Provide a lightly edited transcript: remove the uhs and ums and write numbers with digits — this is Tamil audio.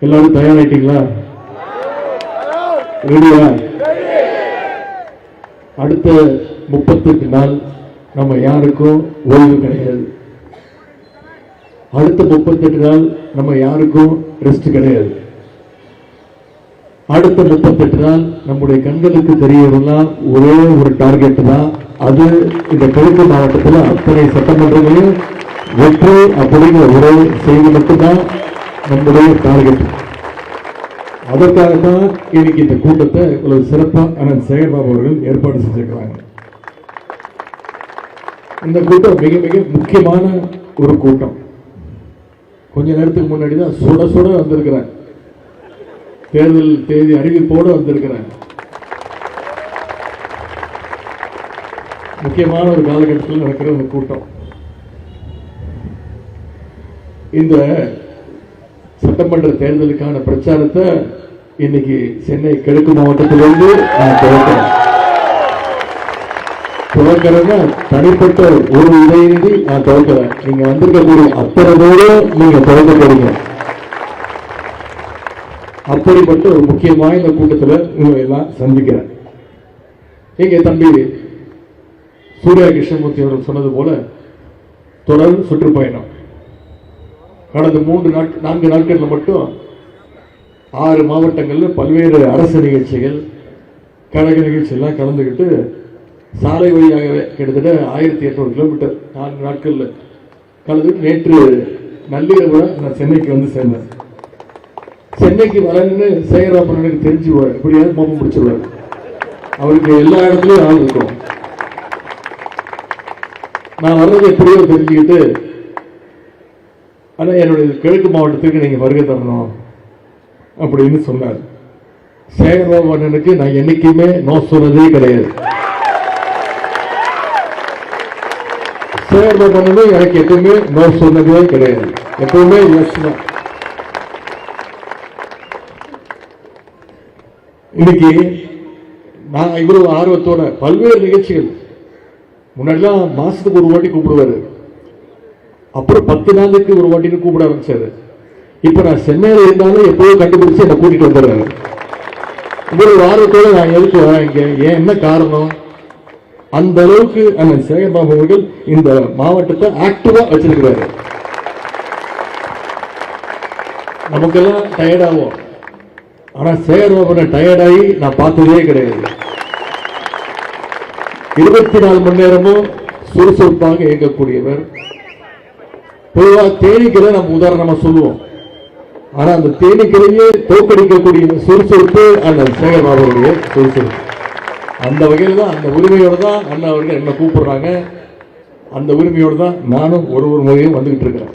எல்லாரும் தயாராயிட்டீங்களா? ரெடியா? அடுத்த 38 நாள் நம்ம யாருக்கும் ஓய்வு கிடையாது. அடுத்த 38 நாள் நம்ம யாருக்கும் ரெஸ்ட் கிடையாது. அடுத்த 38 நாள் நம்முடைய கண்களுக்கு தெரியறதுலாம் ஒரே ஒரு டார்கெட் தான். அது இந்த கிழக்கு மாவட்டத்தில் அத்தனை சட்டமன்றங்களையும் வெற்றி அப்படிங்கிற ஒரே செய்தி மட்டும்தான் நம்முடைய டார்கெட். அதற்காகத்தான் இன்னைக்கு இந்த கூட்டத்தை இவ்வளவு சிறப்பாக அண்ணன் சேகர்பாபு அவர்கள் ஏற்பாடு செஞ்சிருக்கிறாங்க. இந்த கூட்டம் மிக மிக முக்கியமான ஒரு கூட்டம். கொஞ்ச நேரத்துக்கு முன்னாடி தான் சுட சுட வந்திருக்கிறேன். தேர்தல் தேதி அறிவிப்போடு வந்திருக்கிறேன். முக்கியமான ஒரு காலகட்டத்தில் நடக்கிற ஒரு கூட்டம். இந்த சட்டமன்ற தேர்தலுக்கான பிரச்சாரத்தை இன்னைக்கு சென்னை கிழக்கு மாவட்டத்திலிருந்து நான் துவக்கிறேன்னா தனிப்பட்ட ஒரு இதையின்றி நான் துவக்கிறேன். நீங்க வந்திருக்கக்கூடிய அத்தனை பேரும் நீங்க துவக்க போறீங்க. அப்படிப்பட்ட ஒரு முக்கியமான இந்த கூட்டத்தில் உங்களை எல்லாம் சந்திக்கிறேன். எங்க தம்பி சூர்யா கிருஷ்ணமூர்த்தி அவர்கள் சொன்னது போல தொடர் சுற்றுப்பயணம். கடந்த 4 நாட்களில் மட்டும் 6 மாவட்டங்களில் பல்வேறு அரசு நிகழ்ச்சிகள், கழக நிகழ்ச்சி எல்லாம் கலந்துக்கிட்டு சாலை வழியாகவே கிட்டத்தட்ட 1800 கிலோமீட்டர் 4 நாட்களில் கலந்துக்கிட்டு நேற்று நள்ளிரவு நான் சென்னைக்கு வந்து சேர்ந்தேன். சென்னைக்கு வரேன்னு சேகராப்பனுக்கு தெரிஞ்சுவார், எப்படியாவது மோப்பம் பிடிச்சிருவார். அவருக்கு எல்லா இடத்துலையும் ஆள் இருக்கும். நான் வர்றது எப்படியோ தெரிஞ்சுக்கிட்டு, ஆனால் என்னுடைய கிழக்கு மாவட்டத்துக்கு நீங்கள் வருகை தரணும் அப்படின்னு சொன்னார். சேகர்பாபு அண்ணனுக்கு நான் என்னைக்குமே நோ சொன்னதே கிடையாது. சேகர்பாபு அண்ணனும் எனக்கு எப்பவுமே நோ சொன்னதே கிடையாது. எப்பவுமே எஸ் தான். இன்னைக்கு நான் இவ்வளவு ஆர்வத்தோட பல்வேறு நிகழ்ச்சிகள், முன்னாடிலாம் மாசத்துக்கு ஒரு வாட்டி கூப்பிடுவாரு, அப்புறம் 10 நாளுக்கு ஒரு வாட்டின்னு கூப்பிட ஆரம்பிச்சாரு. இப்ப நான் சென்னையில் இருந்தாலும் எப்போதும் கண்டுபிடிச்சு என்னை கூட்டிட்டு வந்துடுறாரு. இவ்வளவு ஆர்வத்தோட நான் எதுக்கு வரேன் இங்க, ஏன் என்ன காரணம்? அந்த அளவுக்கு அண்ணன் சேகர்பாபு அவர்கள் இந்த மாவட்டத்தை ஆக்டிவா வச்சிருக்கிறாரு. நமக்கெல்லாம் டயர்ட் ஆகும், ஆனா சேகர்பாபு டயர்டாகி நான் பார்த்ததே கிடையாது. 24 மணி நேரமும் சுறுசுறுப்பாக இயங்கக்கூடியவர். பொதுவாக தேனீக்களை நம்ம உதாரணமா சொல்லுவோம், ஆனா அந்த தேனீக்களையே தோற்கடிக்கக்கூடிய சுறுசுறுப்பு அந்த சேகர்பாபுடைய சுறுசுறுப்பு. அந்த வகையில் தான், அந்த உரிமையோடு தான் அண்ணா அவர்கள் என்ன கூப்பிடுறாங்க. அந்த உரிமையோடு தான் நானும் ஒரு முறையும் வந்துகிட்டு இருக்கிறேன்.